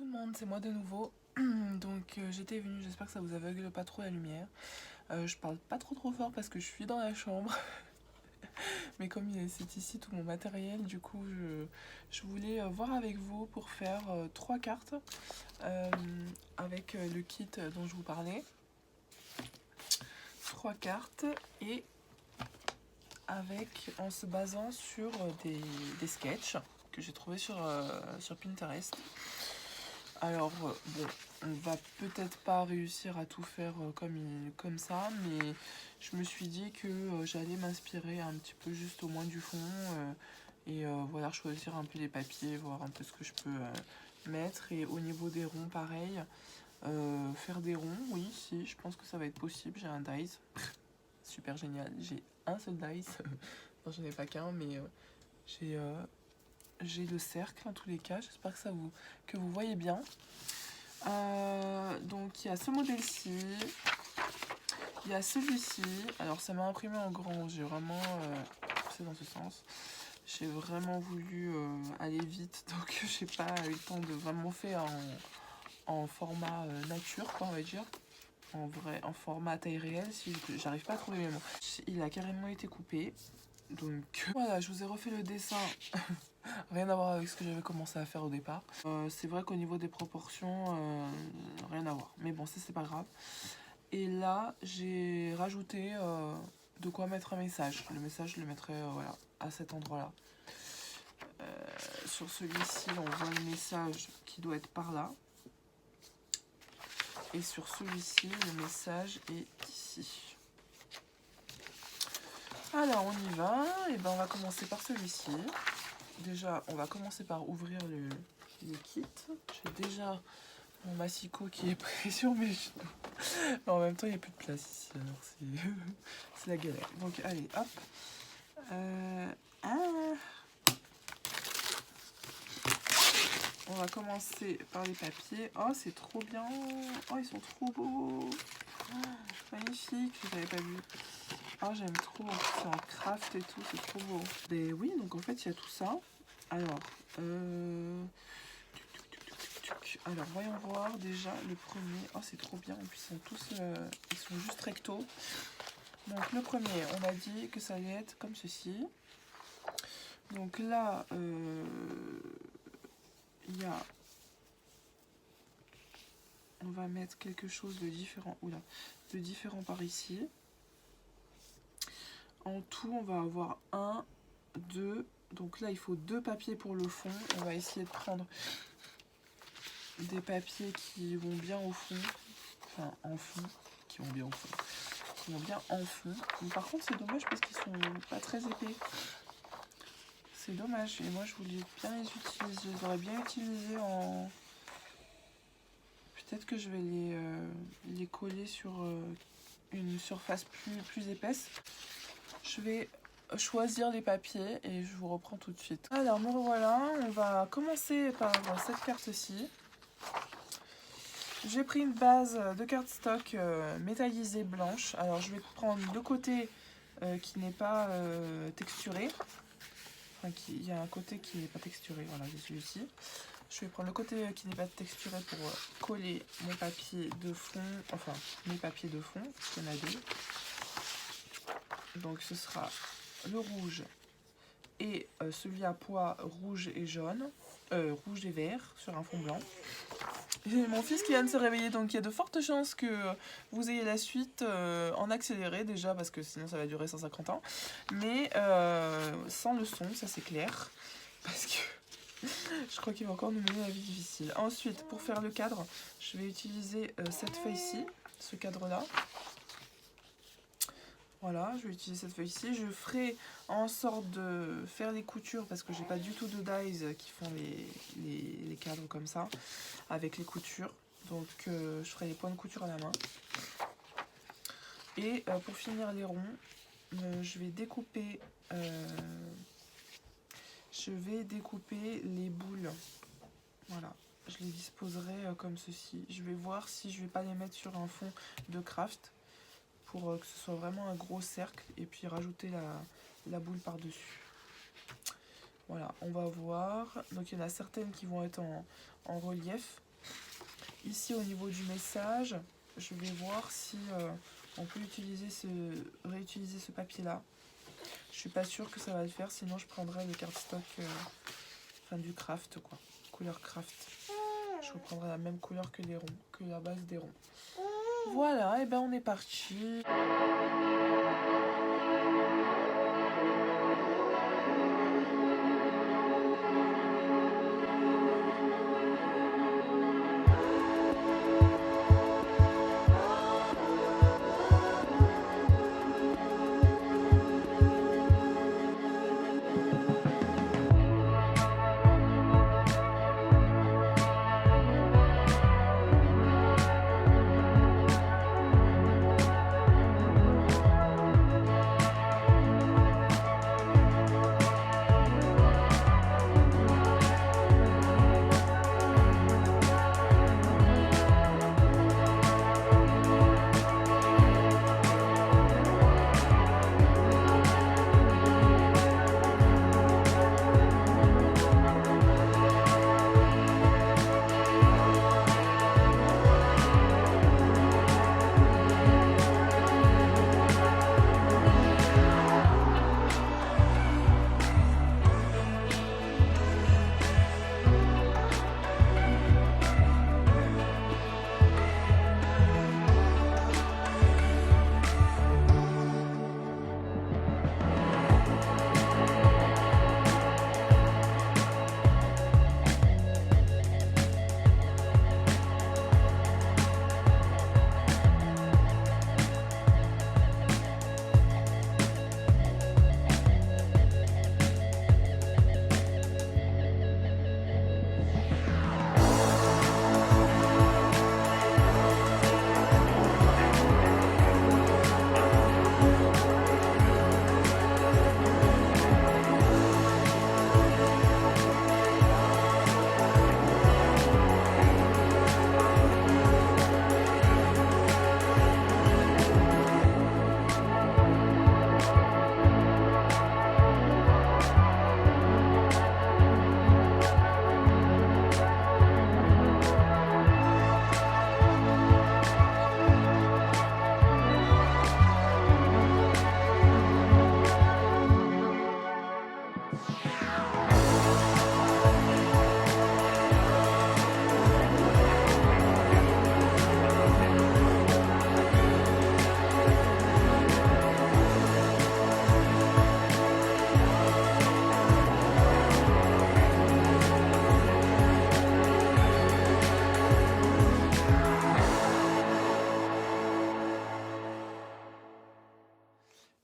tout le monde, c'est moi de nouveau. Donc j'étais venue, j'espère que ça vous aveugle pas trop la lumière. Je parle pas trop fort parce que je suis dans la chambre. Mais comme c'est ici tout mon matériel, du coup je voulais voir avec vous pour faire 3 cartes euh, avec le kit dont je vous parlais. 3 cartes et avec en se basant sur des sketchs que j'ai trouvé sur Pinterest. Alors, bon, on va peut-être pas réussir à tout faire comme ça, mais je me suis dit que j'allais m'inspirer un petit peu juste au moins du fond et voilà, choisir un peu les papiers, voir un peu ce que je peux mettre. Et au niveau des ronds, pareil, faire des ronds, oui, si, je pense que ça va être possible. J'ai un dice, super génial, j'ai un seul dice, non, j'en ai pas qu'un, mais j'ai... j'ai le cercle en tous les cas, j'espère que vous voyez bien. Donc il y a ce modèle-ci, il y a celui-ci. Alors ça m'a imprimé en grand, j'ai vraiment poussé dans ce sens. J'ai vraiment voulu aller vite, donc j'ai pas eu le temps de vraiment faire en format nature, quoi, on va dire. En format taille réelle, si j'arrive pas à trouver mes mots. Il a carrément été coupé. Donc voilà, je vous ai refait le dessin. Rien à voir avec ce que j'avais commencé à faire au départ. C'est vrai qu'au niveau des proportions, rien à voir. Mais bon, ça c'est pas grave. Et là, j'ai rajouté de quoi mettre un message. Le message, je le mettrai voilà, à cet endroit-là. Sur celui-ci, on voit le message qui doit être par là. Et sur celui-ci, le message est ici. Alors, on y va. Et ben, on va commencer par celui-ci. Déjà, on va commencer par ouvrir le kit. J'ai déjà mon massicot qui est prêt sur mes genoux. En même temps, il n'y a plus de place ici, alors c'est la galère. Donc, allez, hop. On va commencer par les papiers. Oh, c'est trop bien. Oh, ils sont trop beaux. Oh, magnifique, je n'avais pas vu. Oh, j'aime trop. C'est en craft et tout, c'est trop beau. Ben oui, donc en fait, il y a tout ça. Alors, voyons voir déjà le premier. Oh, c'est trop bien. En plus, ils sont tous, ils sont juste recto. Donc, le premier, on a dit que ça allait être comme ceci. Donc là, il y a... On va mettre quelque chose de différent. Oula, de différent par ici. En tout, on va avoir 1, 2. Donc là, il faut 2 papiers pour le fond. On va essayer de prendre des papiers qui vont bien au fond. Enfin, en fond. Qui vont bien au fond. Qui vont bien en fond. Mais par contre, c'est dommage parce qu'ils sont pas très épais. C'est dommage. Et moi, je voulais bien les utiliser. Je les aurais bien utilisés en... Peut-être que je vais les coller sur une surface plus épaisse. Je vais choisir les papiers et je vous reprends tout de suite. Alors, me revoilà. On va commencer par cette carte-ci. J'ai pris une base de cardstock métallisée blanche. Alors, je vais prendre le côté qui n'est pas texturé. Enfin, il y a un côté qui n'est pas texturé. Voilà, j'ai celui-ci. Je vais prendre le côté qui n'est pas texturé pour coller mon papier de fond, enfin mes papiers de fond, parce qu'il y en a 2. Donc ce sera le rouge et celui à pois rouge et jaune, rouge et vert sur un fond blanc. J'ai mon fils qui vient de se réveiller, donc il y a de fortes chances que vous ayez la suite en accéléré déjà, parce que sinon ça va durer 150 ans. Mais sans le son, ça c'est clair, parce que... Je crois qu'il va encore nous mener la vie difficile. Ensuite, pour faire le cadre, je vais utiliser cette feuille-ci, ce cadre-là. Voilà, je vais utiliser cette feuille-ci. Je ferai en sorte de faire les coutures parce que j'ai pas du tout de dies qui font les cadres comme ça, avec les coutures. Donc, je ferai les points de couture à la main. Et pour finir les ronds, je vais découper... les boules. Voilà, je les disposerai comme ceci. Je vais voir si je vais pas les mettre sur un fond de craft pour que ce soit vraiment un gros cercle et puis rajouter la boule par-dessus. Voilà, on va voir. Donc il y en a certaines qui vont être en relief. ici au niveau du message, je vais voir si on peut réutiliser ce papier là. Je suis pas sûre que ça va le faire, sinon je prendrai le cardstock du craft quoi, couleur craft. Je reprendrai la même couleur que les ronds, que la base des ronds. Voilà, et ben on est parti.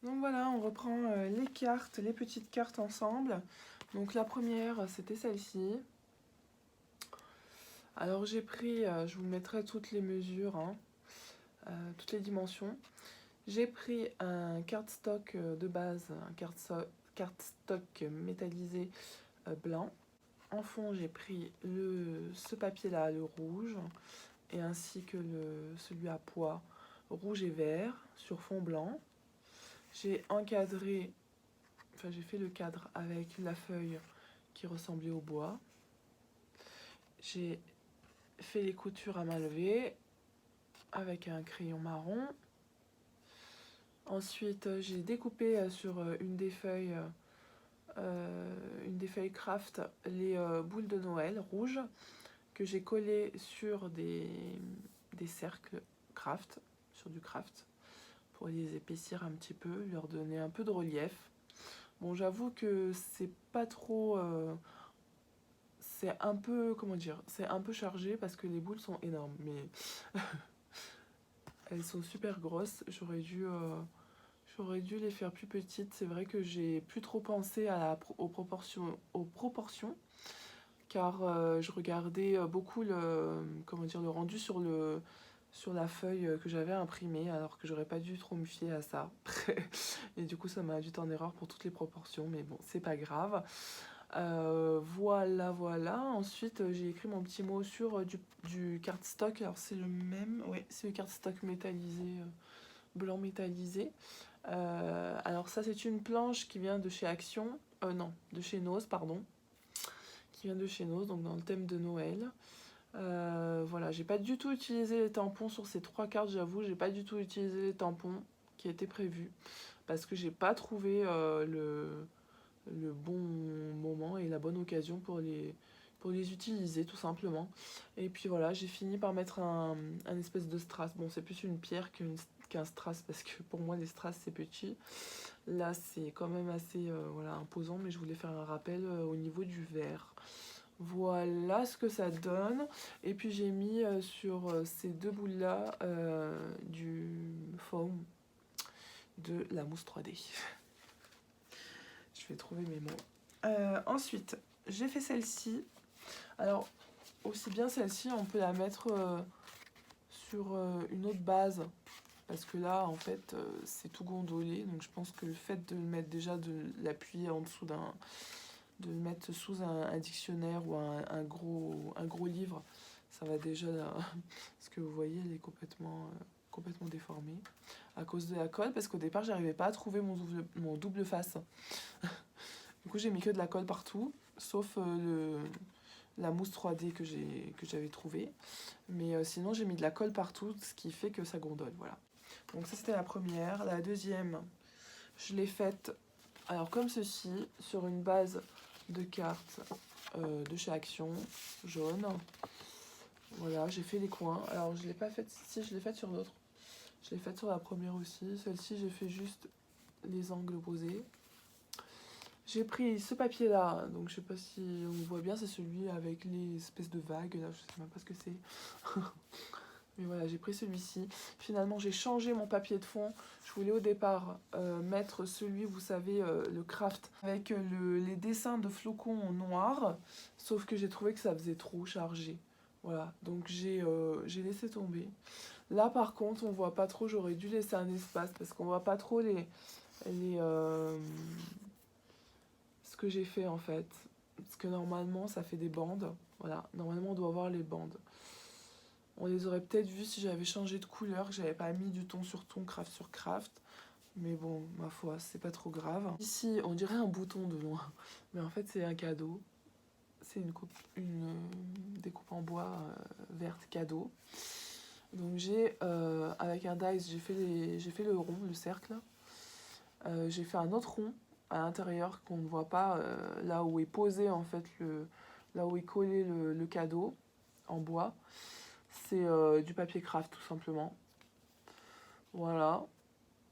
Donc voilà, on reprend les cartes, les petites cartes ensemble. Donc la première, c'était celle-ci. Alors j'ai pris, je vous mettrai toutes les mesures, hein, toutes les dimensions. J'ai pris un cardstock de base, un cardstock métallisé blanc. En fond, j'ai pris ce papier-là, le rouge, et ainsi que celui à pois rouge et vert sur fond blanc. J'ai encadré, enfin j'ai fait le cadre avec la feuille qui ressemblait au bois. J'ai fait les coutures à main levée avec un crayon marron. Ensuite, j'ai découpé sur une des feuilles craft les boules de Noël rouges que j'ai collées sur des cercles craft, sur du craft, pour les épaissir un petit peu, leur donner un peu de relief. Bon, j'avoue que c'est pas trop... c'est un peu, comment dire, c'est un peu chargé parce que les boules sont énormes, mais elles sont super grosses. J'aurais dû les faire plus petites. C'est vrai que j'ai plus trop pensé aux proportions, car je regardais beaucoup le rendu sur la feuille que j'avais imprimée, alors que j'aurais pas dû trop me fier à ça. Et du coup, ça m'a induit en erreur pour toutes les proportions, mais bon, c'est pas grave. Voilà. Ensuite, j'ai écrit mon petit mot sur du cardstock. Alors, c'est le même, oui, c'est le cardstock métallisé, blanc métallisé. Alors, ça, c'est une planche qui vient de chez Action, non, de chez Nose, pardon, qui vient de chez Nose, donc dans le thème de Noël. Voilà, j'ai pas du tout utilisé les tampons sur ces 3 cartes, j'avoue, j'ai pas du tout utilisé les tampons qui étaient prévus parce que j'ai pas trouvé le bon moment et la bonne occasion pour les utiliser tout simplement. Et puis voilà, j'ai fini par mettre un espèce de strass. Bon, c'est plus une pierre qu'un strass parce que pour moi les strass c'est petit. Là c'est quand même assez voilà, imposant, mais je voulais faire un rappel au niveau du verre. Voilà ce que ça donne. Et puis j'ai mis sur ces 2 boules là du foam de la mousse 3D. Je vais trouver mes mots. Ensuite, j'ai fait celle-ci. Alors, aussi bien celle-ci, on peut la mettre sur une autre base. Parce que là, en fait, c'est tout gondolé. Donc je pense que le fait de le mettre déjà, de l'appuyer en dessous de le mettre sous un dictionnaire ou un gros livre, ça va déjà... Parce que vous voyez, elle est complètement déformée à cause de la colle. Parce qu'au départ, j'arrivais pas à trouver mon double face. Du coup, j'ai mis que de la colle partout, sauf la mousse 3D que j'avais trouvée. Mais sinon, j'ai mis de la colle partout, ce qui fait que ça gondole, voilà. Donc ça, c'était la première. La deuxième, je l'ai faite, alors comme ceci, sur une base de cartes de chez Action, jaune. Voilà, j'ai fait les coins. Alors, je l'ai pas faite ici, je l'ai faite sur d'autres. Je l'ai faite sur la première aussi. Celle-ci, j'ai fait juste les angles opposés. J'ai pris ce papier là, donc je sais pas si on voit bien, c'est celui avec les espèces de vagues là, je sais même pas ce que c'est. Mais voilà, j'ai pris celui-ci. Finalement, j'ai changé mon papier de fond. Je voulais au départ mettre celui, vous savez, le craft, avec les dessins de flocons en noir, sauf que j'ai trouvé que ça faisait trop chargé. Voilà, donc j'ai laissé tomber. Là, par contre, on voit pas trop, j'aurais dû laisser un espace, parce qu'on voit pas trop ce que j'ai fait en fait. Parce que normalement ça fait des bandes. Voilà, normalement on doit voir les bandes. On les aurait peut-être vues si j'avais changé de couleur, que j'avais pas mis du ton sur ton, craft sur craft. Mais bon, ma foi, c'est pas trop grave. Ici, on dirait un bouton de loin. Mais en fait, c'est un cadeau. C'est une découpe en bois verte cadeau. Donc j'ai, avec un dice, j'ai fait le rond, le cercle. J'ai fait un autre rond à l'intérieur qu'on ne voit pas, là où est posé en fait là où est collé le cadeau en bois. C'est du papier craft tout simplement. Voilà.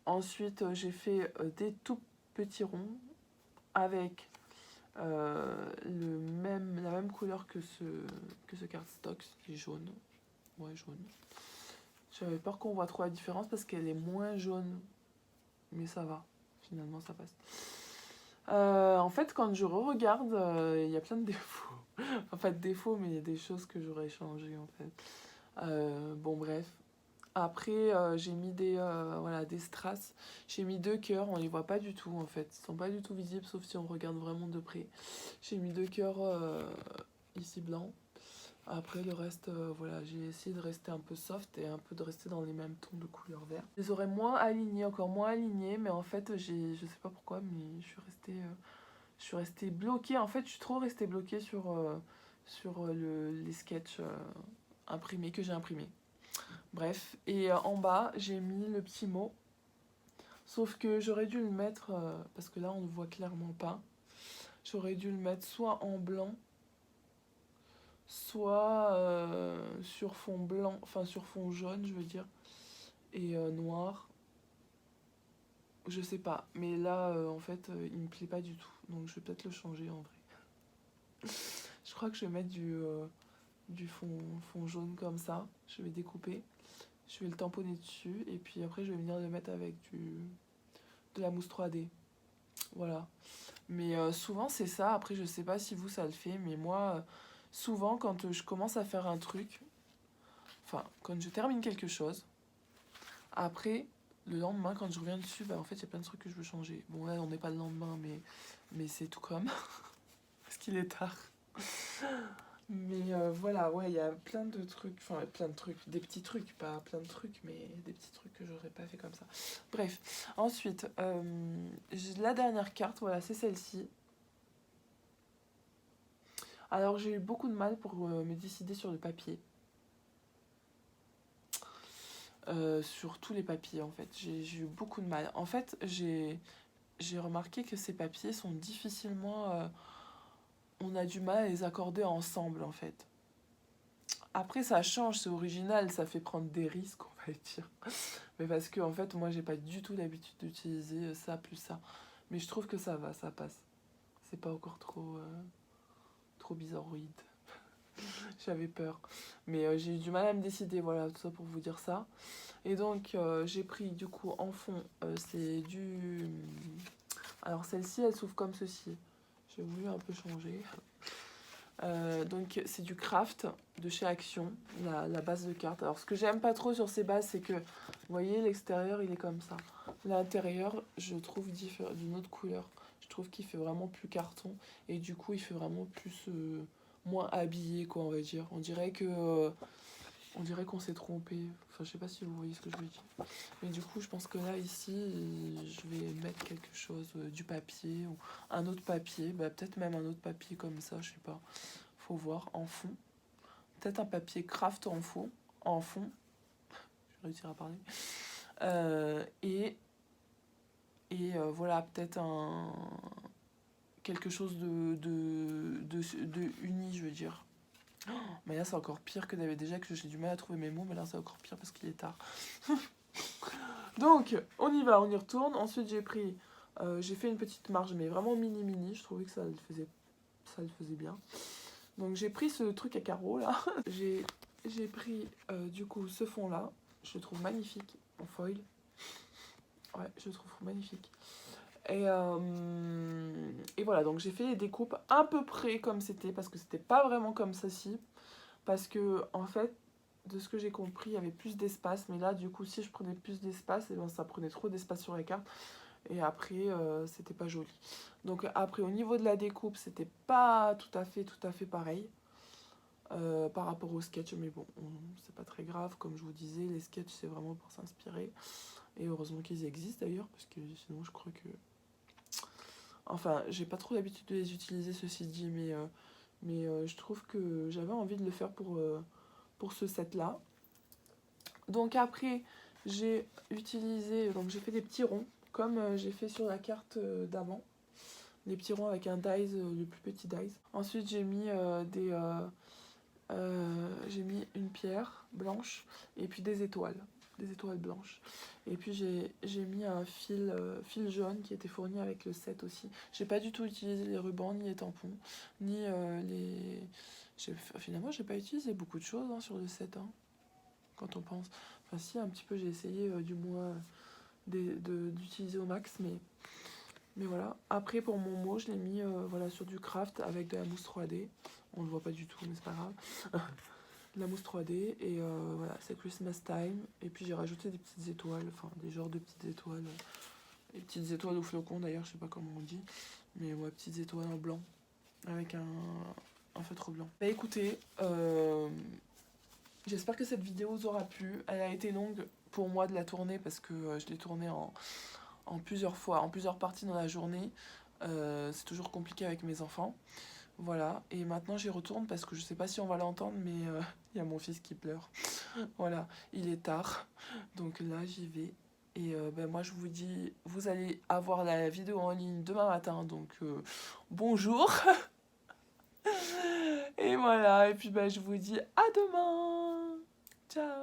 Ensuite j'ai fait des tout petits ronds avec la même couleur que ce cardstock, qui est jaune. Ouais, jaune. J'avais peur qu'on voit trop la différence parce qu'elle est moins jaune. Mais ça va. Finalement ça passe. En fait, quand je re-regarde, il y a plein de défauts. Enfin, pas de défauts, mais il y a des choses que j'aurais changées, en fait. Bon, bref. Après, j'ai mis des strass. J'ai mis 2 cœurs, on les voit pas du tout, en fait. Ils sont pas du tout visibles, sauf si on regarde vraiment de près. J'ai mis 2 cœurs ici blancs. Après, le reste, voilà, j'ai essayé de rester un peu soft et un peu de rester dans les mêmes tons de couleur vert. Je les aurais moins alignés, encore moins alignés, mais en fait, je sais pas pourquoi, mais je suis restée bloquée. En fait, je suis trop restée bloquée sur les sketchs imprimés, que j'ai imprimés. Bref, et en bas, j'ai mis le petit mot. Sauf que j'aurais dû le mettre, parce que là, on ne voit clairement pas. J'aurais dû le mettre soit en blanc, soit sur fond blanc, enfin sur fond jaune, je veux dire, et noir. Je sais pas, mais là, en fait, il me plaît pas du tout. Donc je vais peut-être le changer en vrai. Je crois que je vais mettre du fond jaune comme ça. Je vais découper. Je vais le tamponner dessus. Et puis après, je vais venir le mettre avec de la mousse 3D. Voilà. Mais souvent, c'est ça. Après, je sais pas si vous, ça le fait. Mais moi, souvent, quand je commence à faire un truc, enfin, quand je termine quelque chose, après, le lendemain, quand je reviens dessus, bah, en fait, il y a plein de trucs que je veux changer. Bon, là, on n'est pas le lendemain, mais c'est tout comme. Parce qu'il est tard. Mais voilà, ouais, il y a plein de trucs, enfin plein de trucs, des petits trucs, pas plein de trucs, mais des petits trucs que j'aurais pas fait comme ça. Bref, ensuite, la dernière carte, voilà, c'est celle-ci. Alors j'ai eu beaucoup de mal pour me décider sur le papier. Sur tous les papiers en fait. J'ai eu beaucoup de mal. En fait, j'ai remarqué que ces papiers sont difficilement... on a du mal à les accorder ensemble en fait. Après ça change, c'est original, ça fait prendre des risques on va dire. Mais parce que en fait moi j'ai pas du tout l'habitude d'utiliser ça plus ça. Mais je trouve que ça va, ça passe. C'est pas encore trop bizarroïde. J'avais peur. Mais j'ai eu du mal à me décider, voilà, tout ça pour vous dire ça. Et donc j'ai pris du coup en fond, c'est du... Alors celle-ci elle s'ouvre comme ceci. J'ai voulu un peu changer. Donc c'est du craft de chez Action, la base de carte. Alors ce que j'aime pas trop sur ces bases, c'est que, vous voyez, l'extérieur il est comme ça. L'intérieur, je trouve d'une autre couleur. Je trouve qu'il fait vraiment plus carton. Et du coup, il fait vraiment plus... moins habillé, quoi, on va dire. On dirait qu'on s'est trompé. Enfin, je sais pas si vous voyez ce que je veux dire. Mais du coup, je pense que là, ici, je vais mettre quelque chose, du papier ou un autre papier. Bah, peut-être même un autre papier comme ça, je sais pas. Faut voir, en fond. Peut-être un papier craft en fond. En fond. Je vais réussir à parler. Voilà, peut-être quelque chose de uni, je veux dire. Mais là, c'est encore pire que d'habitude. Déjà que j'ai du mal à trouver mes mots, mais là, c'est encore pire parce qu'il est tard. Donc, on y va, on y retourne. Ensuite, j'ai fait une petite marge, mais vraiment mini. Je trouvais que ça le faisait bien. Donc, j'ai pris ce truc à carreaux, là. J'ai pris, du coup, ce fond-là. Je le trouve magnifique, en foil. Ouais, je le trouve magnifique. Et voilà, donc j'ai fait les découpes à peu près comme c'était, parce que c'était pas vraiment comme ça-ci. Parce que, en fait, de ce que j'ai compris, il y avait plus d'espace. Mais là, du coup, si je prenais plus d'espace, et ben, ça prenait trop d'espace sur la carte. Et après, c'était pas joli. Donc après, au niveau de la découpe, c'était pas tout à fait pareil. Par rapport au sketch. Mais bon, c'est pas très grave. Comme je vous disais, les sketchs, c'est vraiment pour s'inspirer. Et heureusement qu'ils existent d'ailleurs, parce que sinon, je crois que... Enfin, j'ai pas trop l'habitude de les utiliser, ceci dit, mais je trouve que j'avais envie de le faire pour ce set-là. Donc après, j'ai fait des petits ronds, comme j'ai fait sur la carte d'avant. Des petits ronds avec un dies, le plus petit dies. Ensuite, j'ai mis j'ai mis une pierre blanche et puis des étoiles blanches. Et puis j'ai mis un fil jaune qui était fourni avec le set aussi. J'ai pas du tout utilisé les rubans, ni les tampons, ni finalement, j'ai pas utilisé beaucoup de choses sur le set, hein, quand on pense. Enfin si, un petit peu, j'ai essayé du moins d'utiliser au max, mais voilà. Après, pour mon mot, je l'ai mis voilà, sur du craft avec de la mousse 3D. On le voit pas du tout, mais c'est pas grave. De la mousse 3D et voilà, c'est Christmas time. Et puis j'ai rajouté des petites étoiles, enfin des genres de petites étoiles. Des petites étoiles au flocon d'ailleurs, je sais pas comment on dit. Mais ouais, petites étoiles en blanc avec un feutre blanc. Bah écoutez, j'espère que cette vidéo vous aura plu. Elle a été longue pour moi de la tourner parce que je l'ai tournée en plusieurs fois, en plusieurs parties dans la journée. C'est toujours compliqué avec mes enfants. Voilà, et maintenant j'y retourne parce que je sais pas si on va l'entendre, mais il y a mon fils qui pleure. Voilà, il est tard, donc là j'y vais. Et ben, moi je vous dis, vous allez avoir la vidéo en ligne demain matin, donc bonjour. Et voilà, et puis ben, je vous dis à demain. Ciao.